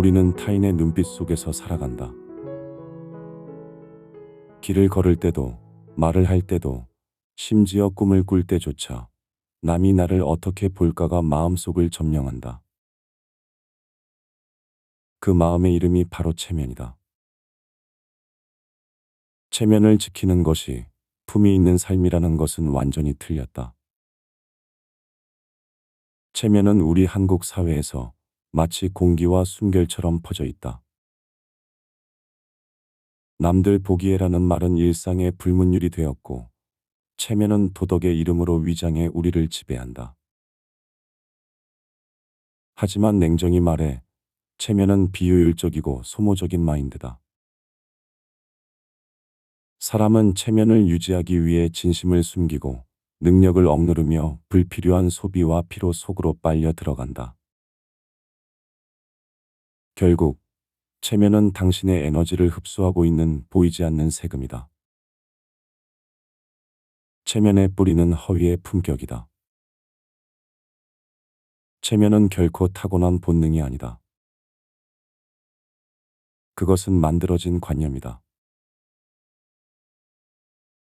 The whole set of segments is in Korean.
우리는 타인의 눈빛 속에서 살아간다. 길을 걸을 때도, 말을 할 때도, 심지어 꿈을 꿀 때조차 남이 나를 어떻게 볼까가 마음속을 점령한다. 그 마음의 이름이 바로 체면이다. 체면을 지키는 것이 품위 있는 삶이라는 것은 완전히 틀렸다. 체면은 우리 한국 사회에서 마치 공기와 숨결처럼 퍼져 있다. 남들 보기에라는 말은 일상의 불문율이 되었고, 체면은 도덕의 이름으로 위장해 우리를 지배한다. 하지만 냉정히 말해, 체면은 비효율적이고 소모적인 마인드다. 사람은 체면을 유지하기 위해 진심을 숨기고 능력을 억누르며 불필요한 소비와 피로 속으로 빨려 들어간다. 결국 체면은 당신의 에너지를 흡수하고 있는 보이지 않는 세금이다. 체면의 뿌리는 허위의 품격이다. 체면은 결코 타고난 본능이 아니다. 그것은 만들어진 관념이다.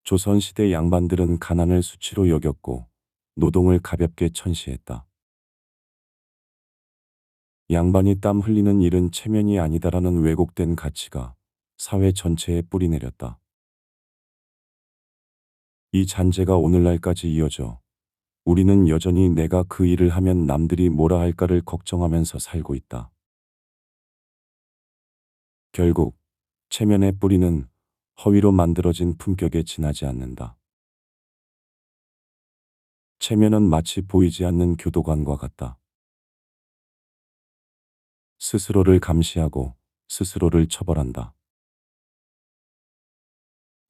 조선시대 양반들은 가난을 수치로 여겼고 노동을 가볍게 천시했다. 양반이 땀 흘리는 일은 체면이 아니다라는 왜곡된 가치가 사회 전체에 뿌리내렸다. 이 잔재가 오늘날까지 이어져 우리는 여전히 내가 그 일을 하면 남들이 뭐라 할까를 걱정하면서 살고 있다. 결국 체면의 뿌리는 허위로 만들어진 품격에 지나지 않는다. 체면은 마치 보이지 않는 교도관과 같다. 스스로를 감시하고 스스로를 처벌한다.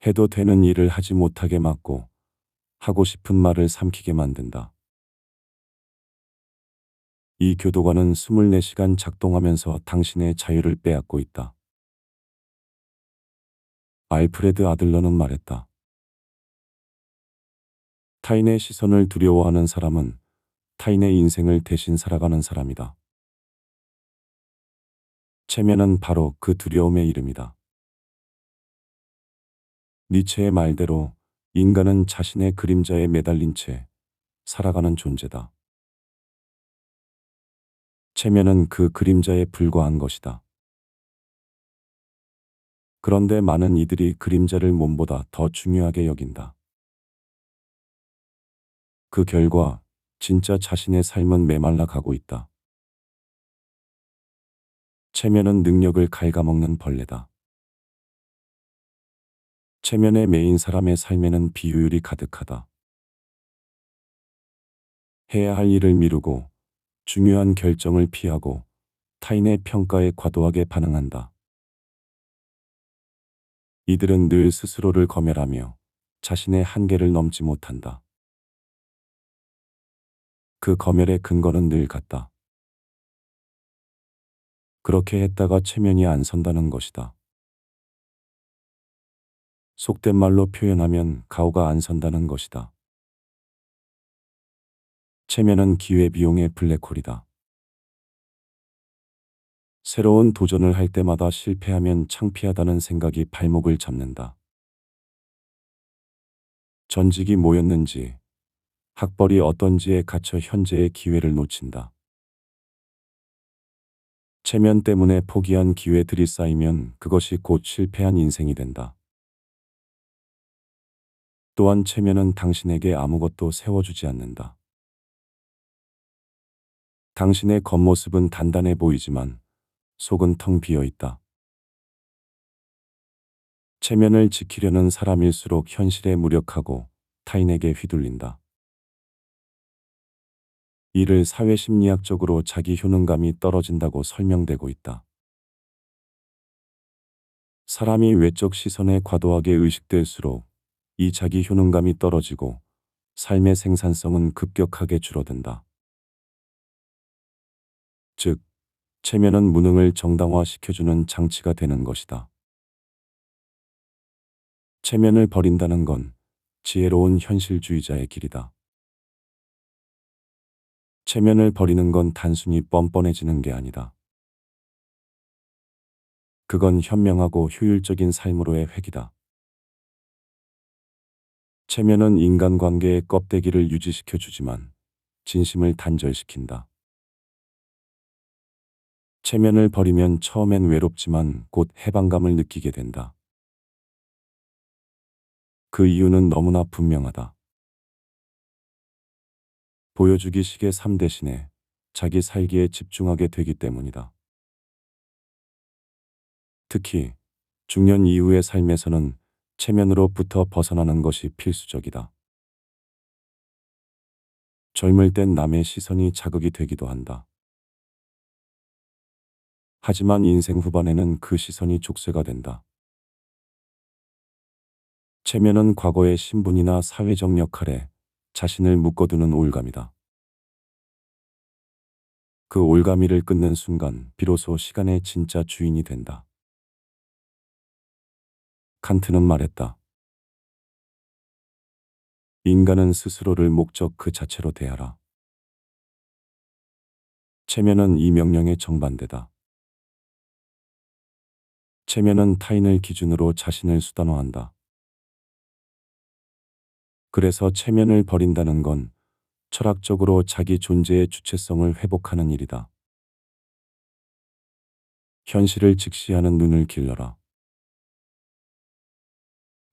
해도 되는 일을 하지 못하게 막고 하고 싶은 말을 삼키게 만든다. 이 교도관은 24시간 작동하면서 당신의 자유를 빼앗고 있다. 알프레드 아들러는 말했다. 타인의 시선을 두려워하는 사람은 타인의 인생을 대신 살아가는 사람이다. 체면은 바로 그 두려움의 이름이다. 니체의 말대로 인간은 자신의 그림자에 매달린 채 살아가는 존재다. 체면은 그 그림자에 불과한 것이다. 그런데 많은 이들이 그림자를 몸보다 더 중요하게 여긴다. 그 결과 진짜 자신의 삶은 메말라 가고 있다. 체면은 능력을 갉아먹는 벌레다. 체면에 매인 사람의 삶에는 비효율이 가득하다. 해야 할 일을 미루고 중요한 결정을 피하고 타인의 평가에 과도하게 반응한다. 이들은 늘 스스로를 검열하며 자신의 한계를 넘지 못한다. 그 검열의 근거는 늘 같다. 그렇게 했다가 체면이 안 선다는 것이다. 속된 말로 표현하면 가오가 안 선다는 것이다. 체면은 기회비용의 블랙홀이다. 새로운 도전을 할 때마다 실패하면 창피하다는 생각이 발목을 잡는다. 전직이 뭐였는지, 학벌이 어떤지에 갇혀 현재의 기회를 놓친다. 체면 때문에 포기한 기회들이 쌓이면 그것이 곧 실패한 인생이 된다. 또한 체면은 당신에게 아무것도 세워주지 않는다. 당신의 겉모습은 단단해 보이지만 속은 텅 비어 있다. 체면을 지키려는 사람일수록 현실에 무력하고 타인에게 휘둘린다. 이를 사회심리학적으로 자기 효능감이 떨어진다고 설명되고 있다. 사람이 외적 시선에 과도하게 의식될수록 이 자기 효능감이 떨어지고 삶의 생산성은 급격하게 줄어든다. 즉, 체면은 무능을 정당화시켜주는 장치가 되는 것이다. 체면을 버린다는 건 지혜로운 현실주의자의 길이다. 체면을 버리는 건 단순히 뻔뻔해지는 게 아니다. 그건 현명하고 효율적인 삶으로의 획이다. 체면은 인간관계의 껍데기를 유지시켜 주지만 진심을 단절시킨다. 체면을 버리면 처음엔 외롭지만 곧 해방감을 느끼게 된다. 그 이유는 너무나 분명하다. 보여주기식의 삶 대신에 자기 살기에 집중하게 되기 때문이다. 특히 중년 이후의 삶에서는 체면으로부터 벗어나는 것이 필수적이다. 젊을 땐 남의 시선이 자극이 되기도 한다. 하지만 인생 후반에는 그 시선이 족쇄가 된다. 체면은 과거의 신분이나 사회적 역할에 자신을 묶어두는 올가미다. 그 올가미를 끊는 순간 비로소 시간의 진짜 주인이 된다. 칸트는 말했다. 인간은 스스로를 목적 그 자체로 대하라. 체면은 이 명령의 정반대다. 체면은 타인을 기준으로 자신을 수단화한다. 그래서 체면을 버린다는 건 철학적으로 자기 존재의 주체성을 회복하는 일이다. 현실을 직시하는 눈을 길러라.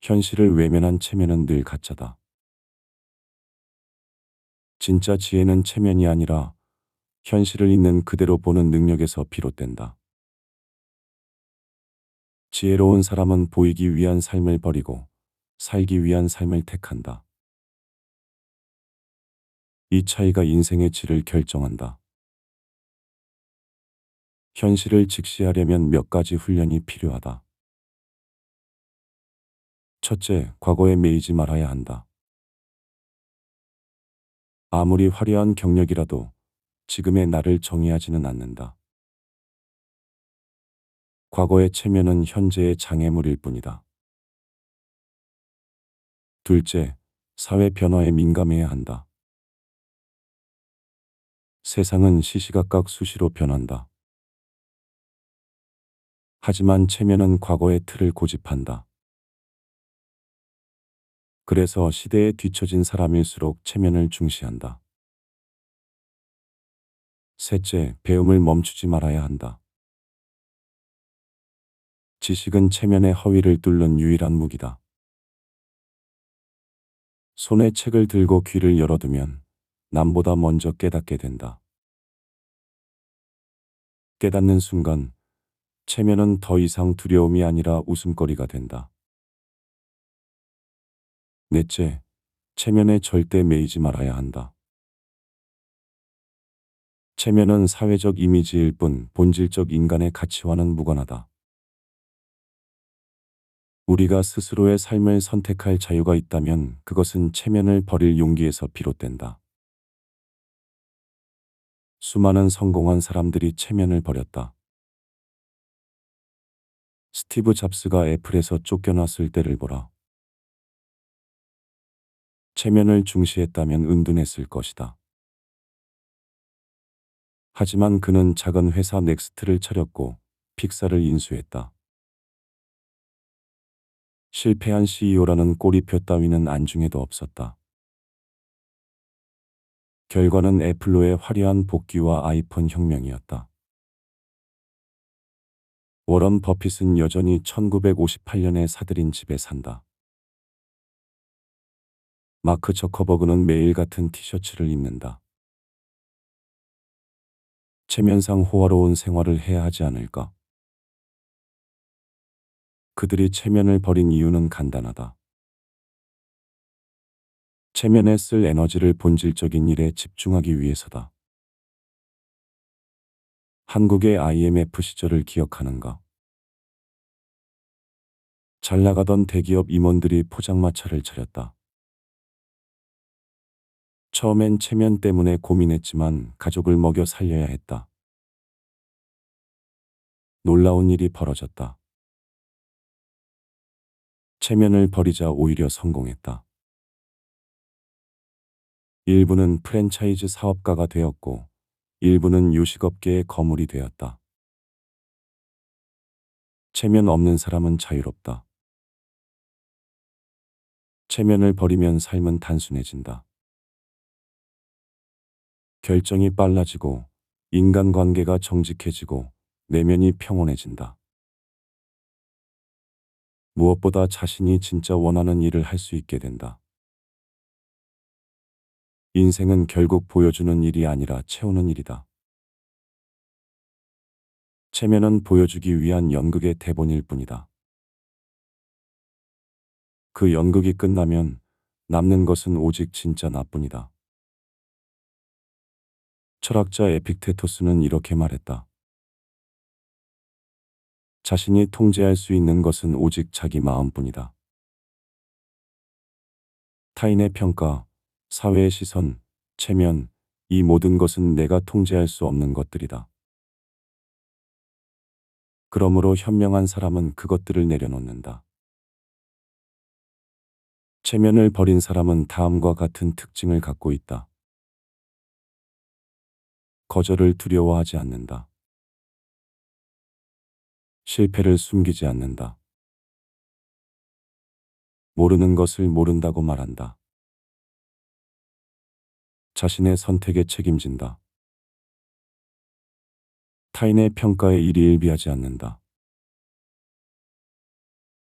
현실을 외면한 체면은 늘 가짜다. 진짜 지혜는 체면이 아니라 현실을 있는 그대로 보는 능력에서 비롯된다. 지혜로운 사람은 보이기 위한 삶을 버리고 살기 위한 삶을 택한다. 이 차이가 인생의 질을 결정한다. 현실을 직시하려면 몇 가지 훈련이 필요하다. 첫째, 과거에 매이지 말아야 한다. 아무리 화려한 경력이라도 지금의 나를 정의하지는 않는다. 과거의 체면은 현재의 장애물일 뿐이다. 둘째, 사회 변화에 민감해야 한다. 세상은 시시각각 수시로 변한다. 하지만 체면은 과거의 틀을 고집한다. 그래서 시대에 뒤처진 사람일수록 체면을 중시한다. 셋째, 배움을 멈추지 말아야 한다. 지식은 체면의 허위를 뚫는 유일한 무기다. 손에 책을 들고 귀를 열어두면 남보다 먼저 깨닫게 된다. 깨닫는 순간 체면은 더 이상 두려움이 아니라 웃음거리가 된다. 넷째, 체면에 절대 매이지 말아야 한다. 체면은 사회적 이미지일 뿐 본질적 인간의 가치와는 무관하다. 우리가 스스로의 삶을 선택할 자유가 있다면 그것은 체면을 버릴 용기에서 비롯된다. 수많은 성공한 사람들이 체면을 버렸다. 스티브 잡스가 애플에서 쫓겨났을 때를 보라. 체면을 중시했다면 은둔했을 것이다. 하지만 그는 작은 회사 넥스트를 차렸고 픽사를 인수했다. 실패한 CEO라는 꼬리표 따위는 안중에도 없었다. 결과는 애플로의 화려한 복귀와 아이폰 혁명이었다. 워런 버핏은 여전히 1958년에 사들인 집에 산다. 마크 저커버그는 매일 같은 티셔츠를 입는다. 체면상 호화로운 생활을 해야 하지 않을까? 그들이 체면을 버린 이유는 간단하다. 체면에 쓸 에너지를 본질적인 일에 집중하기 위해서다. 한국의 IMF 시절을 기억하는가? 잘 나가던 대기업 임원들이 포장마차를 차렸다. 처음엔 체면 때문에 고민했지만 가족을 먹여 살려야 했다. 놀라운 일이 벌어졌다. 체면을 버리자 오히려 성공했다. 일부는 프랜차이즈 사업가가 되었고 일부는 요식업계의 거물이 되었다. 체면 없는 사람은 자유롭다. 체면을 버리면 삶은 단순해진다. 결정이 빨라지고 인간관계가 정직해지고 내면이 평온해진다. 무엇보다 자신이 진짜 원하는 일을 할 수 있게 된다. 인생은 결국 보여주는 일이 아니라 채우는 일이다. 체면은 보여주기 위한 연극의 대본일 뿐이다. 그 연극이 끝나면 남는 것은 오직 진짜 나뿐이다. 철학자 에픽테토스는 이렇게 말했다. 자신이 통제할 수 있는 것은 오직 자기 마음뿐이다. 타인의 평가, 사회의 시선, 체면, 이 모든 것은 내가 통제할 수 없는 것들이다. 그러므로 현명한 사람은 그것들을 내려놓는다. 체면을 버린 사람은 다음과 같은 특징을 갖고 있다. 거절을 두려워하지 않는다. 실패를 숨기지 않는다. 모르는 것을 모른다고 말한다. 자신의 선택에 책임진다. 타인의 평가에 일희일비하지 않는다.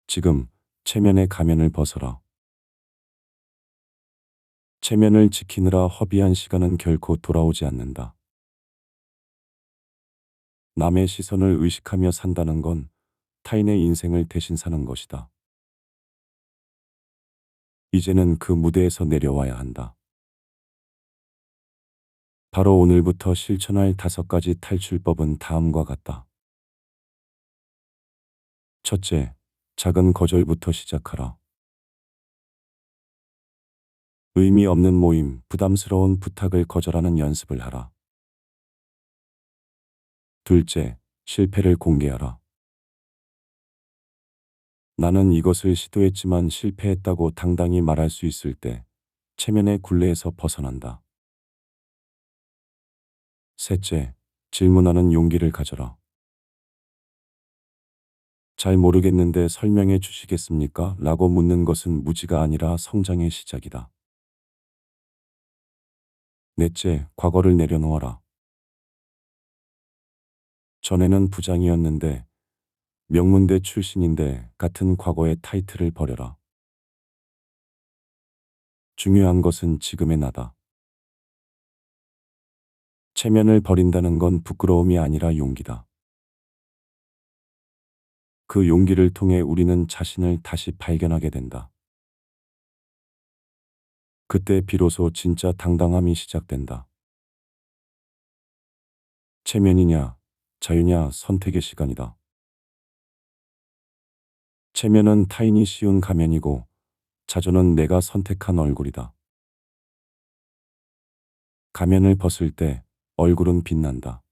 지금 체면의 가면을 벗어라. 체면을 지키느라 허비한 시간은 결코 돌아오지 않는다. 남의 시선을 의식하며 산다는 건 타인의 인생을 대신 사는 것이다. 이제는 그 무대에서 내려와야 한다. 바로 오늘부터 실천할 5가지 탈출법은 다음과 같다. 첫째, 작은 거절부터 시작하라. 의미 없는 모임, 부담스러운 부탁을 거절하는 연습을 하라. 둘째, 실패를 공개하라. 나는 이것을 시도했지만 실패했다고 당당히 말할 수 있을 때 체면의 굴레에서 벗어난다. 셋째, 질문하는 용기를 가져라. 잘 모르겠는데 설명해 주시겠습니까? 라고 묻는 것은 무지가 아니라 성장의 시작이다. 넷째, 과거를 내려놓아라. 전에는 부장이었는데, 명문대 출신인데 같은 과거의 타이틀을 버려라. 중요한 것은 지금의 나다. 체면을 버린다는 건 부끄러움이 아니라 용기다. 그 용기를 통해 우리는 자신을 다시 발견하게 된다. 그때 비로소 진짜 당당함이 시작된다. 체면이냐, 자유냐 선택의 시간이다. 체면은 타인이 씌운 가면이고, 자존은 내가 선택한 얼굴이다. 가면을 벗을 때 얼굴은 빛난다.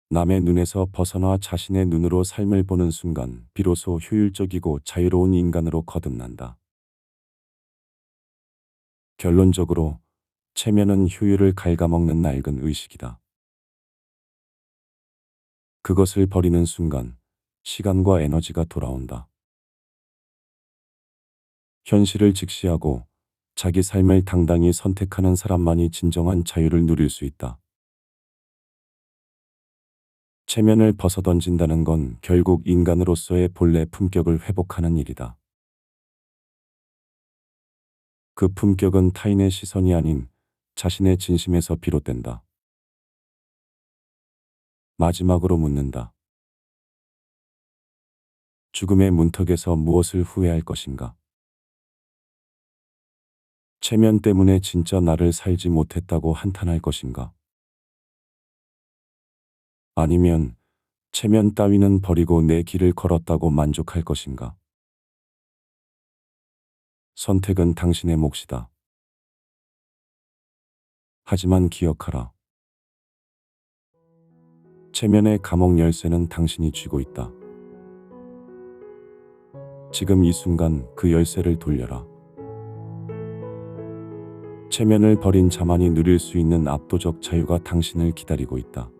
남의 눈에서 벗어나 자신의 눈으로 삶을 보는 순간 비로소 효율적이고 자유로운 인간으로 거듭난다. 결론적으로 체면은 효율을 갉아먹는 낡은 의식이다. 그것을 버리는 순간 시간과 에너지가 돌아온다. 현실을 직시하고 자기 삶을 당당히 선택하는 사람만이 진정한 자유를 누릴 수 있다. 체면을 벗어던진다는 건 결국 인간으로서의 본래 품격을 회복하는 일이다. 그 품격은 타인의 시선이 아닌 자신의 진심에서 비롯된다. 마지막으로 묻는다. 죽음의 문턱에서 무엇을 후회할 것인가? 체면 때문에 진짜 나를 살지 못했다고 한탄할 것인가? 아니면 체면 따위는 버리고 내 길을 걸었다고 만족할 것인가? 선택은 당신의 몫이다. 하지만 기억하라. 체면의 감옥 열쇠는 당신이 쥐고 있다. 지금 이 순간 그 열쇠를 돌려라. 체면을 버린 자만이 누릴 수 있는 압도적 자유가 당신을 기다리고 있다.